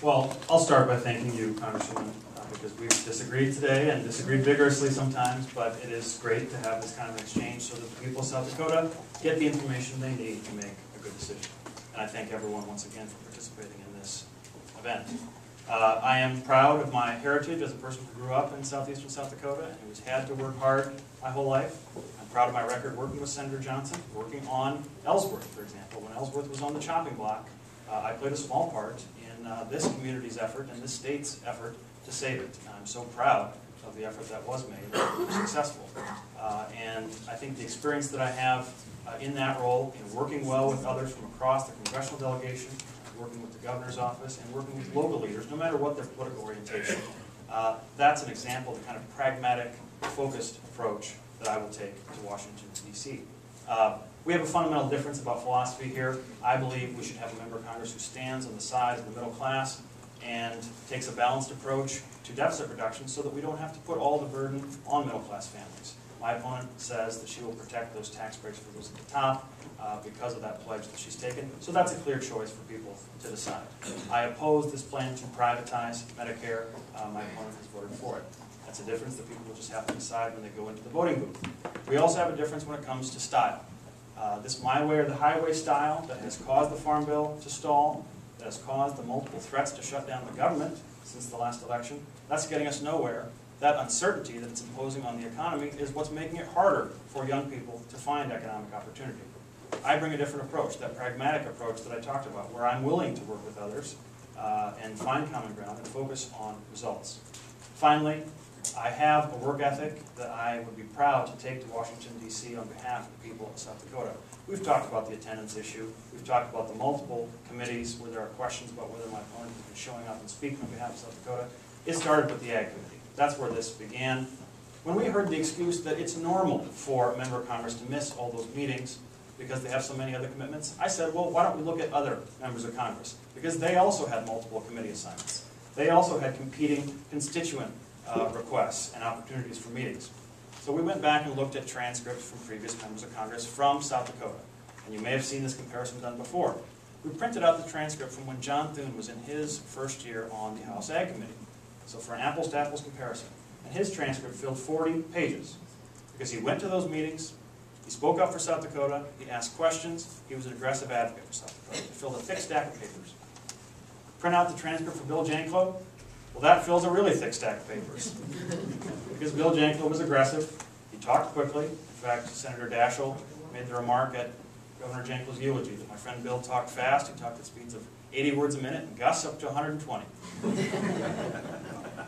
Well, I'll start by thanking you, Congresswoman, because we've disagreed today and disagreed vigorously sometimes, but it is great to have this kind of exchange so that the people of South Dakota get the information they need to make a good decision. And I thank everyone once again for participating in this event. I am proud of my heritage as a person who grew up in southeastern South Dakota and who's had to work hard my whole life. I'm proud of my record working with Senator Johnson, working on Ellsworth, for example. When Ellsworth was on the chopping block, I played a small part in this community's effort and this state's effort to save it. And I'm so proud of the effort that was made and was successful. And I think the experience that I have in that role, in working well with others from across the congressional delegation, working with the governor's office, and working with local leaders, no matter what their political orientation, that's an example of the kind of pragmatic, focused approach that I will take to Washington, D.C. We have a fundamental difference about philosophy here. I believe we should have a member of Congress who stands on the side of the middle class and takes a balanced approach to deficit reduction so that we don't have to put all the burden on middle class families. My opponent says that she will protect those tax breaks for those at the top because of that pledge that she's taken. So that's a clear choice for people to decide. I oppose this plan to privatize Medicare. My opponent has voted for it. That's a difference that people will just have to decide when they go into the voting booth. We also have a difference when it comes to style. This my way or the highway style that has caused the Farm Bill to stall, that has caused the multiple threats to shut down the government since the last election, that's getting us nowhere. That uncertainty that it's imposing on the economy is what's making it harder for young people to find economic opportunity. I bring a different approach, that pragmatic approach that I talked about, where I'm willing to work with others and find common ground and focus on results. Finally, I have a work ethic that I would be proud to take to Washington, D.C. on behalf of the people of South Dakota. We've talked about the attendance issue. We've talked about the multiple committees where there are questions about whether my opponent has been showing up and speaking on behalf of South Dakota. It started with the Ag Committee. That's where this began. When we heard the excuse that it's normal for a member of Congress to miss all those meetings because they have so many other commitments, I said, well, why don't we look at other members of Congress? Because they also had multiple committee assignments. They also had competing constituent requests and opportunities for meetings. So we went back and looked at transcripts from previous members of Congress from South Dakota. And you may have seen this comparison done before. We printed out the transcript from when John Thune was in his first year on the House Ag Committee. So for an apples-to-apples comparison. And his transcript filled 40 pages. Because he went to those meetings, he spoke up for South Dakota, he asked questions, he was an aggressive advocate for South Dakota. He filled a thick stack of papers. Print out the transcript for Bill Janklow. Well, that fills a really thick stack of papers. Because Bill Janklow was aggressive, he talked quickly. In fact, Senator Daschle made the remark at Governor Janklow's eulogy that my friend Bill talked fast. He talked at speeds of 80 words a minute and gusts up to 120.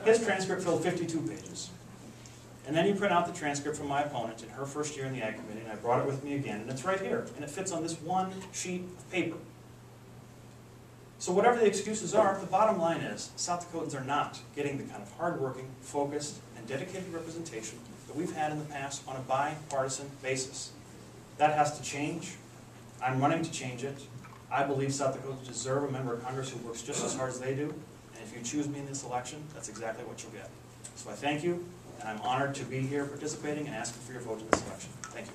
His transcript filled 52 pages. And then you print out the transcript from my opponent in her first year in the Ag Committee, and I brought it with me again, and it's right here. And it fits on this one sheet of paper. So whatever the excuses are, the bottom line is South Dakotans are not getting the kind of hardworking, focused, and dedicated representation that we've had in the past on a bipartisan basis. That has to change. I'm running to change it. I believe South Dakotans deserve a member of Congress who works just as hard as they do. And if you choose me in this election, that's exactly what you'll get. So I thank you, and I'm honored to be here participating and asking for your vote in this election. Thank you.